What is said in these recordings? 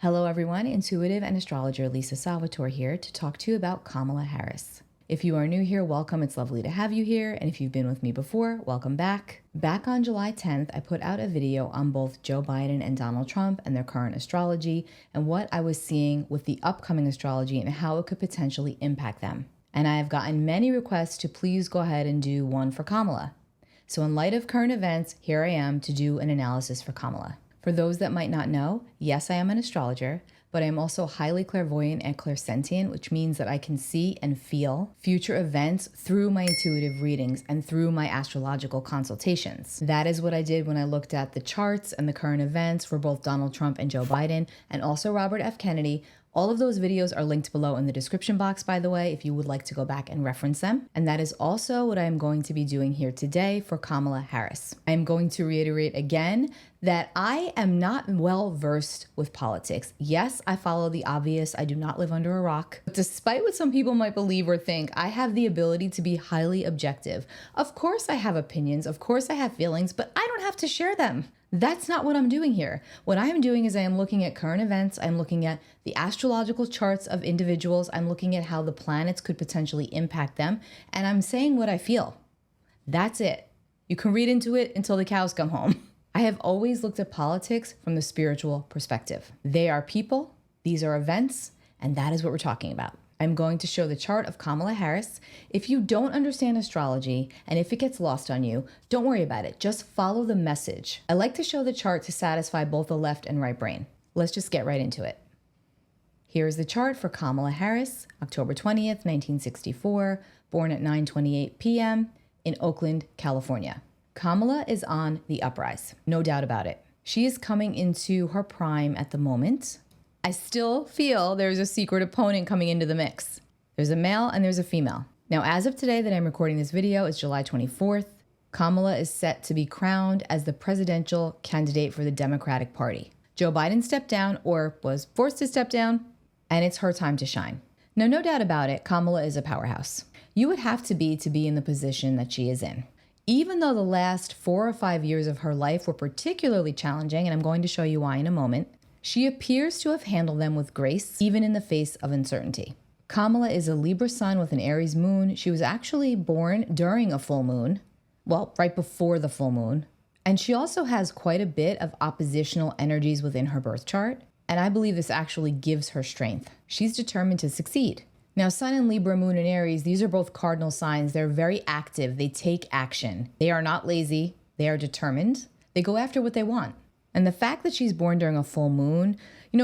Hello everyone, intuitive and astrologer Lisa Salvatore here to talk to you about Kamala Harris. If you are new here, welcome. It's lovely to have you here. And if you've been with me before, welcome back. Back on July 10th, I put out a video on both Joe Biden and Donald Trump and their current astrology and what I was seeing with the upcoming astrology and how it could potentially impact them. And I have gotten many requests to please go ahead and do one for Kamala. So in light of current events, here I am to do an analysis for Kamala. For those that might not know, yes, I am an astrologer, but I am also highly clairvoyant and clairsentient, which means that I can see and feel future events through my intuitive readings and through my astrological consultations. That is what I did when I looked at the charts and the current events for both Donald Trump and Joe Biden, and also Robert F. Kennedy. All of those videos are linked below in the description box, by the way, if you would like to go back and reference them. And that is also what I am going to be doing here today for Kamala Harris. I am going to reiterate again that I am not well versed with politics. Yes, I follow the obvious. I do not live under a rock. But despite what some people might believe or think, I have the ability to be highly objective. Of course I have opinions. Of course I have feelings, but I don't have to share them. That's not what I'm doing here. What I am doing is I am looking at current events. I'm looking at the astrological charts of individuals. I'm looking at how the planets could potentially impact them. And I'm saying what I feel. That's it. You can read into it until the cows come home. I have always looked at politics from the spiritual perspective. They are people, these are events, and that is what we're talking about. I'm going to show the chart of Kamala Harris. If you don't understand astrology and if it gets lost on you, don't worry about it. Just follow the message. I like to show the chart to satisfy both the left and right brain. Let's just get right into it. Here's the chart for Kamala Harris, October 20th, 1964, born at 9:28 p.m. in Oakland, California. Kamala is on the uprise, no doubt about it. She is coming into her prime at the moment. I still feel there's a secret opponent coming into the mix. There's a male and there's a female. Now, as of today that I'm recording this video, it's July 24th. Kamala is set to be crowned as the presidential candidate for the Democratic Party. Joe Biden stepped down or was forced to step down, and it's her time to shine. Now, no doubt about it, Kamala is a powerhouse. You would have to be in the position that she is in. Even though the last 4 or 5 years of her life were particularly challenging, and I'm going to show you why in a moment, she appears to have handled them with grace, even in the face of uncertainty. Kamala is a Libra sun with an Aries moon. She was actually born during a full moon, well, right before the full moon. And she also has quite a bit of oppositional energies within her birth chart. And I believe this actually gives her strength. She's determined to succeed. Now, Sun in Libra, Moon in Aries, these are both cardinal signs. They're very active. They take action. They are not lazy. They are determined. They go after what they want. And the fact that she's born during a full moon,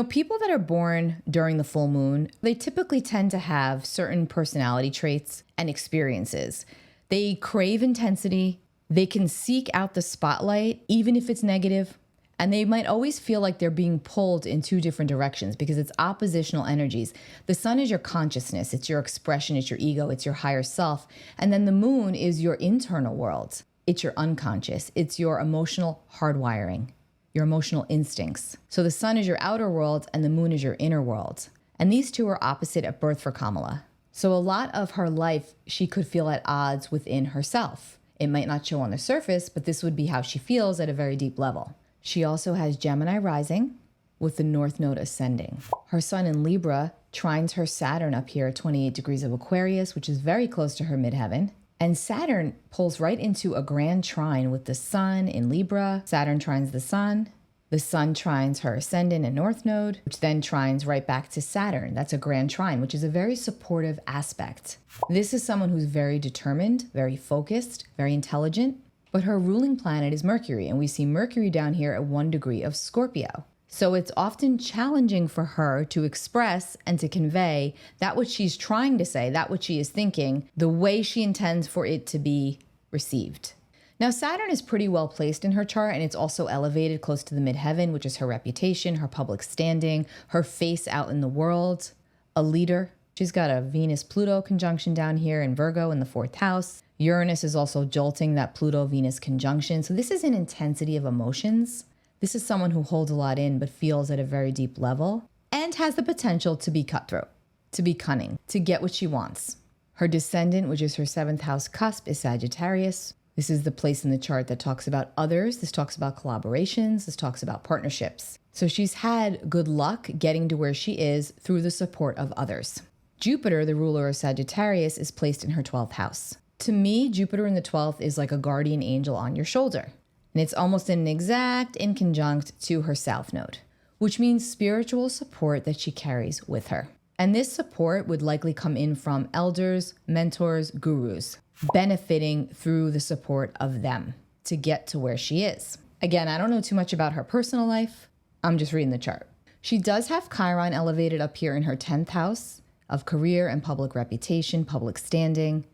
people that are born during the full moon, they typically tend to have certain personality traits and experiences. They crave intensity. They can seek out the spotlight, even if it's negative. And they might always feel like they're being pulled in two different directions because it's oppositional energies. The sun is your consciousness. It's your expression. It's your ego. It's your higher self. And then the moon is your internal world. It's your unconscious. It's your emotional hardwiring, your emotional instincts. So the sun is your outer world and the moon is your inner world. And these two are opposite at birth for Kamala. So a lot of her life, she could feel at odds within herself. It might not show on the surface, but this would be how she feels at a very deep level. She also has Gemini rising with the North Node ascending. Her sun in Libra trines her Saturn up here at 28 degrees of Aquarius, which is very close to her midheaven. And Saturn pulls right into a grand trine with the sun in Libra. Saturn trines the sun. The sun trines her ascendant and North Node, which then trines right back to Saturn. That's a grand trine, which is a very supportive aspect. This is someone who's very determined, very focused, very intelligent. But her ruling planet is Mercury, and we see Mercury down here at 1 degree of Scorpio. So it's often challenging for her to express and to convey that what she's trying to say, that what she is thinking, the way she intends for it to be received. Now, Saturn is pretty well placed in her chart, and it's also elevated close to the midheaven, which is her reputation, her public standing, her face out in the world, a leader. She's got a Venus-Pluto conjunction down here in Virgo in the 4th house. Uranus is also jolting that Pluto-Venus conjunction. So this is an intensity of emotions. This is someone who holds a lot in but feels at a very deep level and has the potential to be cutthroat, to be cunning, to get what she wants. Her descendant, which is her 7th house cusp, is Sagittarius. The This is the place in the chart that talks about others. This talks about collaborations. This talks about partnerships. So she's had good luck getting to where she is through the support of others. Jupiter, the ruler of Sagittarius, is placed in her 12th house. To me, Jupiter in the 12th is like a guardian angel on your shoulder. And it's almost an exact in conjunct to her south node, which means spiritual support that she carries with her. And this support would likely come in from elders, mentors, gurus, benefiting through the support of them to get to where she is. Again, I don't know too much about her personal life. I'm just reading the chart. She does have Chiron elevated up here in her 10th house of career and public reputation, public standing.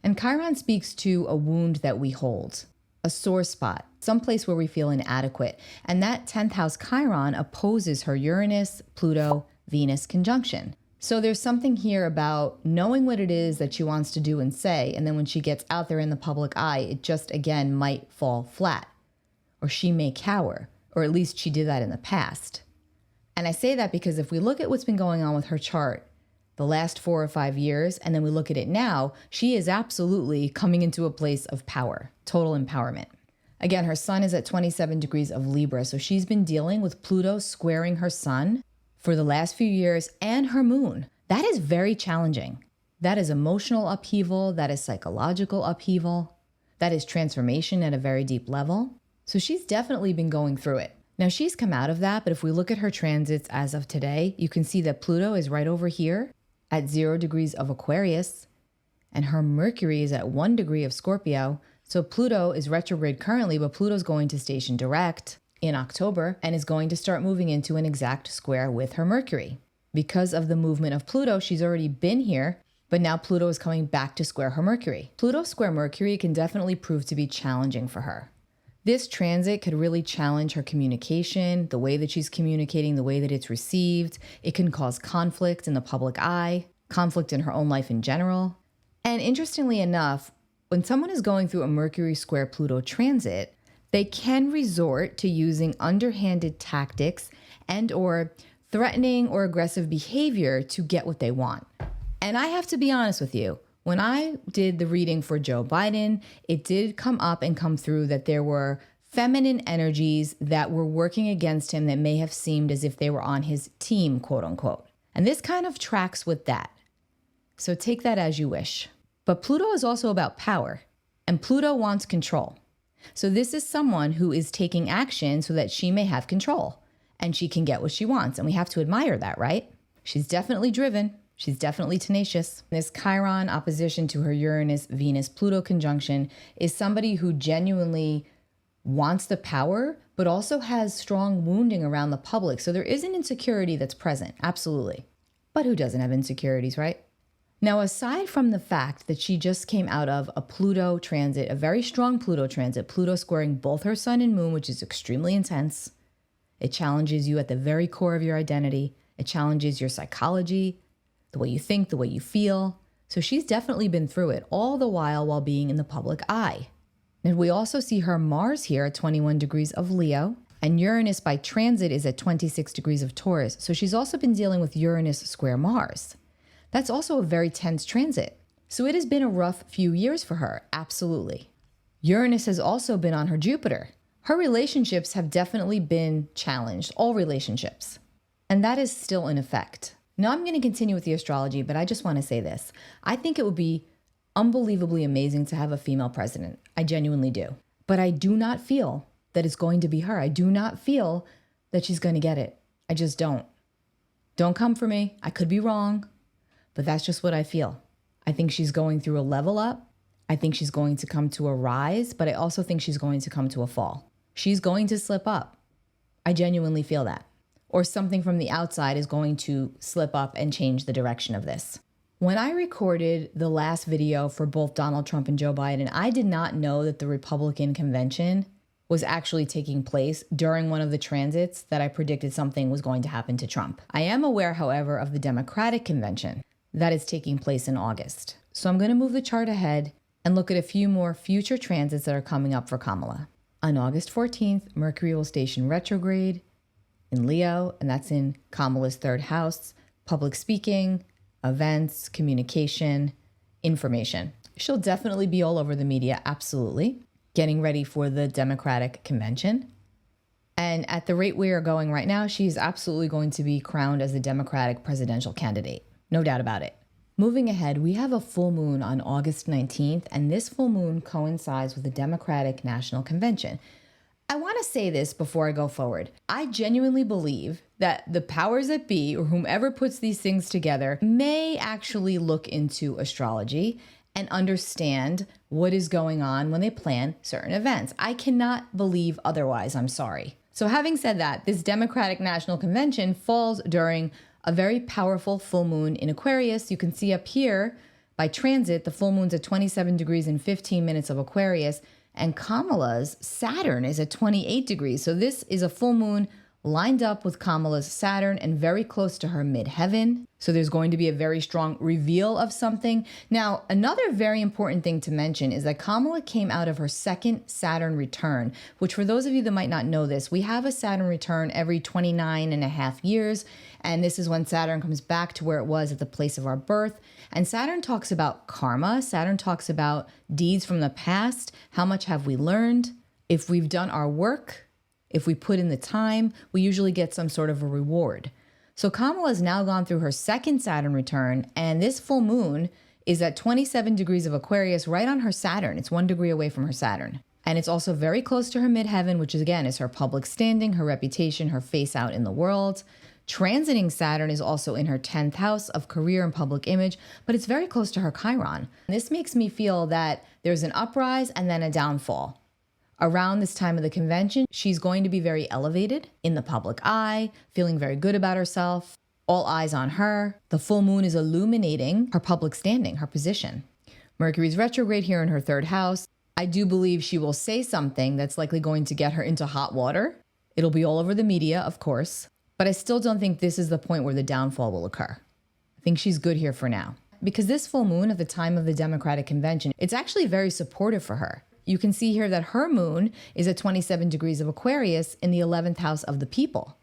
And Chiron speaks to a wound that we hold, a sore spot, someplace where we feel inadequate. And that 10th house Chiron opposes her Uranus, Pluto, Venus conjunction. So there's something here about knowing what it is that she wants to do and say, and then when she gets out there in the public eye, it just, again, might fall flat. Or she may cower, or at least she did that in the past. And I say that because if we look at what's been going on with her chart the last 4 or 5 years, and then we look at it now, she is absolutely coming into a place of power, total empowerment. Again, her sun is at 27 degrees of Libra, so she's been dealing with Pluto squaring her sun for the last few years and her moon. That is very challenging. That is emotional upheaval. That is psychological upheaval. That is transformation at a very deep level. So she's definitely been going through it. Now she's come out of that, but if we look at her transits as of today, you can see that Pluto is right over here at 0 degrees of Aquarius, and her Mercury is at 1 degree of Scorpio. So Pluto is retrograde currently, but Pluto's going to station direct in October and is going to start moving into an exact square with her Mercury. Because of the movement of Pluto, she's already been here, but now Pluto is coming back to square her Mercury. Pluto square Mercury can definitely prove to be challenging for her. This transit could really challenge her communication, the way that she's communicating, the way that it's received. It can cause conflict in the public eye, conflict in her own life in general. And interestingly enough, when someone is going through a Mercury square Pluto transit, they can resort to using underhanded tactics and or threatening or aggressive behavior to get what they want. And I have to be honest with you, when I did the reading for Joe Biden, it did come up and come through that there were feminine energies that were working against him that may have seemed as if they were on his team, quote unquote. And this kind of tracks with that. So take that as you wish. But Pluto is also about power, and Pluto wants control. So this is someone who is taking action so that she may have control and she can get what she wants. And we have to admire that, right? She's definitely driven. She's definitely tenacious. This Chiron opposition to her Uranus, Venus, Pluto conjunction is somebody who genuinely wants the power, but also has strong wounding around the public. So there is an insecurity that's present, absolutely. But who doesn't have insecurities, right? Now, aside from the fact that she just came out of a Pluto transit, a very strong Pluto transit, Pluto squaring both her sun and moon, which is extremely intense. It challenges you at the very core of your identity. It challenges your psychology, the way you think, the way you feel. So she's definitely been through it, all the while being in the public eye. And we also see her Mars here at 21 degrees of Leo, and Uranus by transit is at 26 degrees of Taurus. So she's also been dealing with Uranus square Mars. That's also a very tense transit. So it has been a rough few years for her, absolutely. Uranus has also been on her Jupiter. Her relationships have definitely been challenged, all relationships. And that is still in effect. Now I'm going to continue with the astrology, but I just want to say this. I think it would be unbelievably amazing to have a female president. I genuinely do. But I do not feel that it's going to be her. I do not feel that she's going to get it. I just don't. Don't come for me. I could be wrong. But that's just what I feel. I think she's going through a level up. I think she's going to come to a rise, but I also think she's going to come to a fall. She's going to slip up. I genuinely feel that. Or something from the outside is going to slip up and change the direction of this. When I recorded the last video for both Donald Trump and Joe Biden, I did not know that the Republican convention was actually taking place during one of the transits that I predicted something was going to happen to Trump. I am aware, however, of the Democratic convention that is taking place in August. So I'm going to move the chart ahead and look at a few more future transits that are coming up for Kamala. On August 14th, Mercury will station retrograde in Leo, and that's in Kamala's 3rd house, public speaking, events, communication, information. She'll definitely be all over the media, absolutely, getting ready for the Democratic convention. And at the rate we are going right now, she's absolutely going to be crowned as the Democratic presidential candidate. No doubt about it. Moving ahead, we have a full moon on August 19th, and this full moon coincides with the Democratic National Convention. I want to say this before I go forward. I genuinely believe that the powers that be, or whomever puts these things together, may actually look into astrology and understand what is going on when they plan certain events. I cannot believe otherwise. I'm sorry. So having said that, this Democratic National Convention falls during a very powerful full moon in Aquarius. You can see up here by transit, the full moon's at 27 degrees and 15 minutes of Aquarius, and Kamala's Saturn is at 28 degrees. So this is a full moon lined up with Kamala's Saturn and very close to her midheaven. So there's going to be a very strong reveal of something. Now, another very important thing to mention is that Kamala came out of her second Saturn return, which for those of you that might not know this, we have a Saturn return every 29 and a half years. And this is when Saturn comes back to where it was at the place of our birth. And Saturn talks about karma. Saturn talks about deeds from the past. How much have we learned? If we've done our work, if we put in the time, we usually get some sort of a reward. So Kamala has now gone through her second Saturn return, and this full moon is at 27 degrees of Aquarius right on her Saturn. It's 1 degree away from her Saturn. And it's also very close to her midheaven, which is, again, is her public standing, her reputation, her face out in the world. Transiting Saturn is also in her 10th house of career and public image, but it's very close to her Chiron. This makes me feel that there's an uprise and then a downfall. Around this time of the convention, she's going to be very elevated in the public eye, feeling very good about herself, all eyes on her. The full moon is illuminating her public standing, her position. Mercury's retrograde here in her 3rd house. I do believe she will say something that's likely going to get her into hot water. It'll be all over the media, of course, but I still don't think this is the point where the downfall will occur. I think she's good here for now. Because this full moon at the time of the Democratic convention, it's actually very supportive for her. You can see here that her moon is at 27 degrees of Aquarius in the 11th house of the people.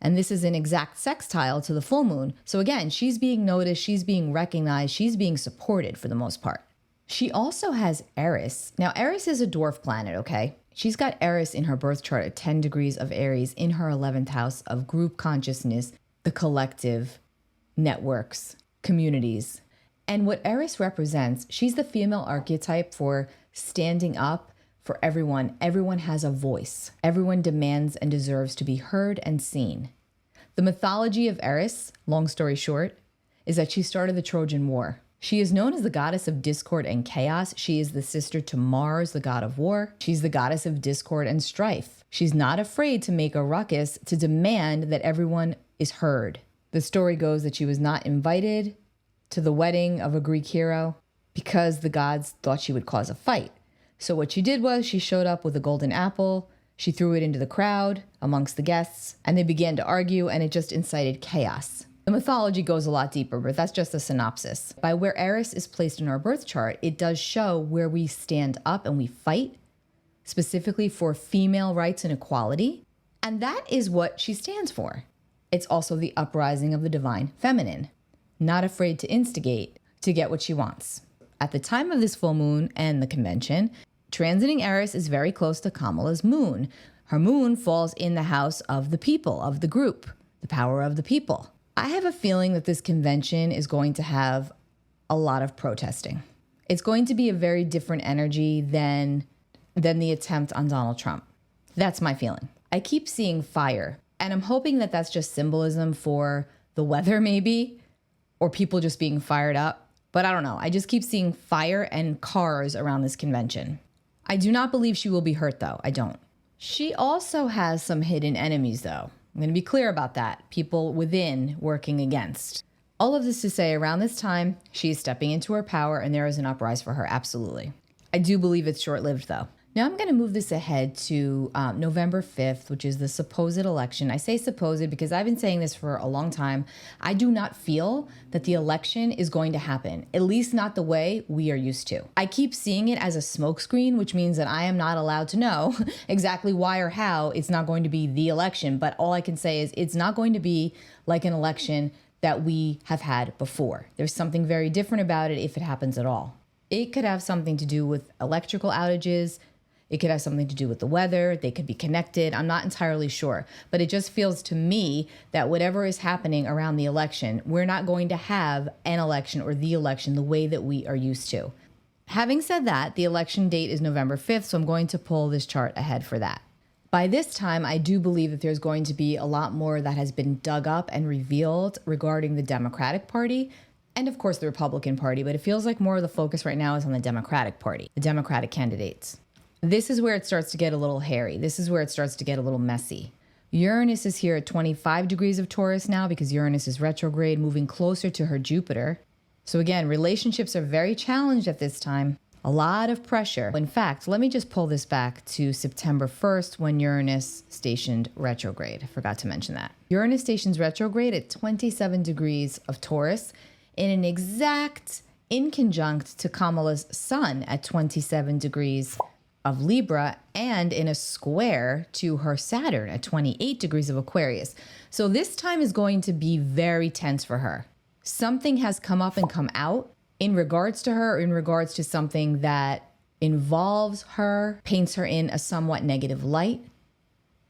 And this is an exact sextile to the full moon. So again, she's being noticed, she's being recognized, she's being supported for the most part. She also has Eris. Now, Eris is a dwarf planet, okay? She's got Eris in her birth chart at 10 degrees of Aries in her 11th house of group consciousness, the collective, networks, communities. And what Eris represents, she's the female archetype for standing up for everyone. Everyone has a voice. Everyone demands and deserves to be heard and seen. The mythology of Eris, long story short, is that she started the Trojan War. She is known as the goddess of discord and chaos. She is the sister to Mars, the god of war. She's the goddess of discord and strife. She's not afraid to make a ruckus to demand that everyone is heard. The story goes that she was not invited to the wedding of a Greek hero because the gods thought she would cause a fight. So what she did was she showed up with a golden apple, she threw it into the crowd amongst the guests, and they began to argue, and it just incited chaos. The mythology goes a lot deeper, but that's just a synopsis. By where Eris is placed in our birth chart, it does show where we stand up and we fight, specifically for female rights and equality. And that is what she stands for. It's also the uprising of the divine feminine, not afraid to instigate to get what she wants. At the time of this full moon and the convention, transiting Eris is very close to Kamala's moon. Her moon falls in the house of the people, of the group, the power of the people. I have a feeling that this convention is going to have a lot of protesting. It's going to be a very different energy than the attempt on Donald Trump. That's my feeling. I keep seeing fire, and I'm hoping that that's just symbolism for the weather maybe, or people just being fired up. But I don't know. I just keep seeing fire and cars around this convention. I do not believe she will be hurt, though. I don't. She also has some hidden enemies, though. I'm going to be clear about that. People within working against. All of this to say, around this time, she is stepping into her power, and there is an uprise for her, absolutely. I do believe it's short-lived, though. Now I'm going to move this ahead to November 5th, which is the supposed election. I say supposed because I've been saying this for a long time. I do not feel that the election is going to happen, at least not the way we are used to. I keep seeing it as a smokescreen, which means that I am not allowed to know exactly why or how it's not going to be the election. But all I can say is it's not going to be like an election that we have had before. There's something very different about it if it happens at all. It could have something to do with electrical outages. It could have something to do with the weather. They could be connected. I'm not entirely sure. But it just feels to me that whatever is happening around the election, we're not going to have an election or the election the way that we are used to. Having said that, the election date is November 5th, so I'm going to pull this chart ahead for that. By this time, I do believe that there's going to be a lot more that has been dug up and revealed regarding the Democratic Party and, of course, the Republican Party, but it feels like more of the focus right now is on the Democratic Party, the Democratic candidates. This is where it starts to get a little hairy. This is where it starts to get a little messy. Uranus is here at 25 degrees of Taurus now because Uranus is retrograde, moving closer to her Jupiter. So again, relationships are very challenged at this time. A lot of pressure. In fact, let me just pull this back to September 1st when Uranus stationed retrograde. I forgot to mention that. Uranus stations retrograde at 27 degrees of Taurus in an exact inconjunct to Kamala's sun at 27 degrees of Libra and in a square to her Saturn at 28 degrees of Aquarius. So this time is going to be very tense for her. Something has come up and come out in regards to her, in regards to something that involves her, paints her in a somewhat negative light,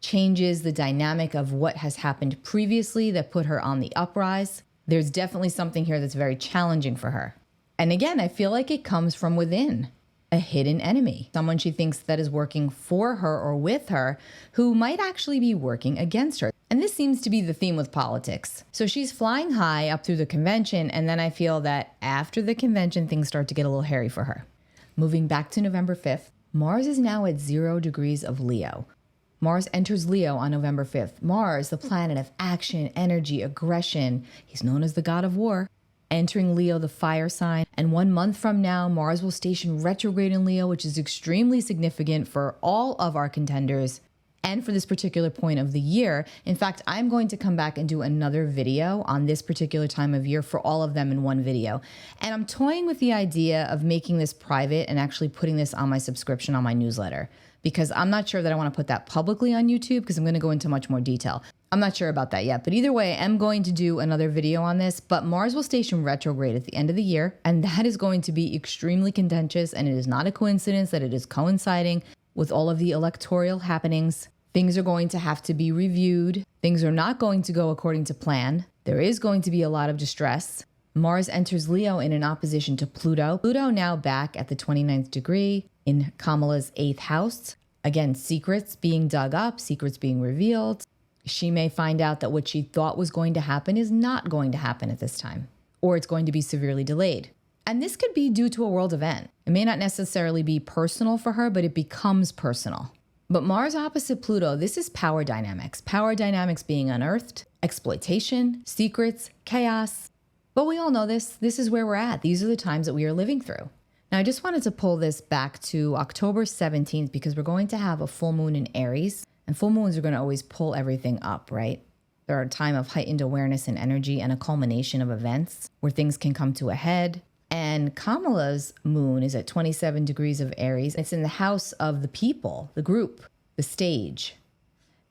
changes the dynamic of what has happened previously that put her on the uprise. There's definitely something here that's very challenging for her. And again, I feel like it comes from within. A hidden enemy, someone she thinks that is working for her or with her who might actually be working against her. And this seems to be the theme with politics. So she's flying high up through the convention, and then I feel that after the convention, things start to get a little hairy for her. Moving back to November 5th, Mars is now at 0 degrees of Leo. Mars enters Leo on November 5th. Mars, the planet of action, energy, aggression. He's known as the god of war. Entering Leo, the fire sign. And 1 month from now, Mars will station retrograde in Leo, which is extremely significant for all of our contenders and for this particular point of the year. In fact, I'm going to come back and do another video on this particular time of year for all of them in one video. And I'm toying with the idea of making this private and actually putting this on my subscription on my newsletter, because I'm not sure that I want to put that publicly on YouTube because I'm going to go into much more detail. I'm not sure about that yet, but either way, I'm going to do another video on this, but Mars will station retrograde at the end of the year, and that is going to be extremely contentious, and it is not a coincidence that it is coinciding with all of the electoral happenings. Things are going to have to be reviewed. Things are not going to go according to plan. There is going to be a lot of distress. Mars enters Leo in an opposition to Pluto. Pluto now back at the 29th degree in Kamala's 8th house. Again, secrets being dug up, secrets being revealed. She may find out that what she thought was going to happen is not going to happen at this time, or it's going to be severely delayed. And this could be due to a world event. It may not necessarily be personal for her, but it becomes personal. But Mars opposite Pluto, this is power dynamics. Power dynamics being unearthed, exploitation, secrets, chaos. But we all know this. This is where we're at. These are the times that we are living through. Now, I just wanted to pull this back to October 17th because we're going to have a full moon in Aries. And full moons are going to always pull everything up, right? They're a time of heightened awareness and energy and a culmination of events where things can come to a head. And Kamala's moon is at 27 degrees of Aries. It's in the house of the people, the group, the stage.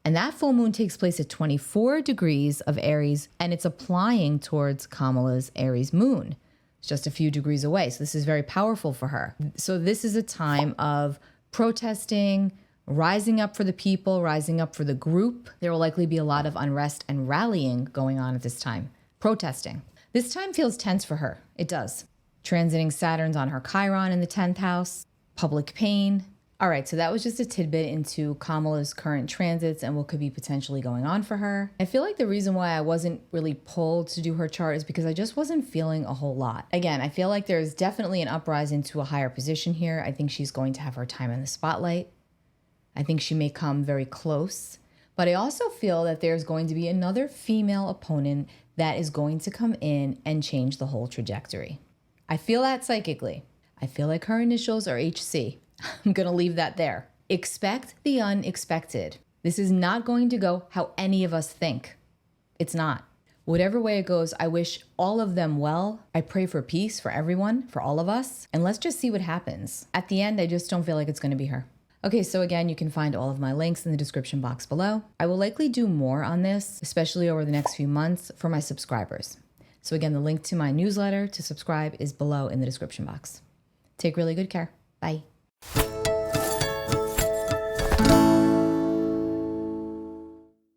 And that full moon takes place at 24 degrees of Aries, and it's applying towards Kamala's Aries moon. It's just a few degrees away. So this is very powerful for her. So this is a time of protesting, rising up for the people, rising up for the group. There will likely be a lot of unrest and rallying going on at this time. Protesting. This time feels tense for her. It does. Transiting Saturn's on her Chiron in the 10th house. Public pain. All right, so that was just a tidbit into Kamala's current transits and what could be potentially going on for her. I feel like the reason why I wasn't really pulled to do her chart is because I just wasn't feeling a whole lot. Again, I feel like there's definitely an uprise into a higher position here. I think she's going to have her time in the spotlight. I think she may come very close, but I also feel that there's going to be another female opponent that is going to come in and change the whole trajectory. I feel that psychically. I feel like her initials are HC. I'm going to leave that there. Expect the unexpected. This is not going to go how any of us think. It's not. Whatever way it goes, I wish all of them well. I pray for peace for everyone, for all of us, and let's just see what happens. At the end, I just don't feel like it's going to be her. Okay, so again, you can find all of my links in the description box below. I will likely do more on this, especially over the next few months for my subscribers. So again, the link to my newsletter to subscribe is below in the description box. Take really good care. Bye.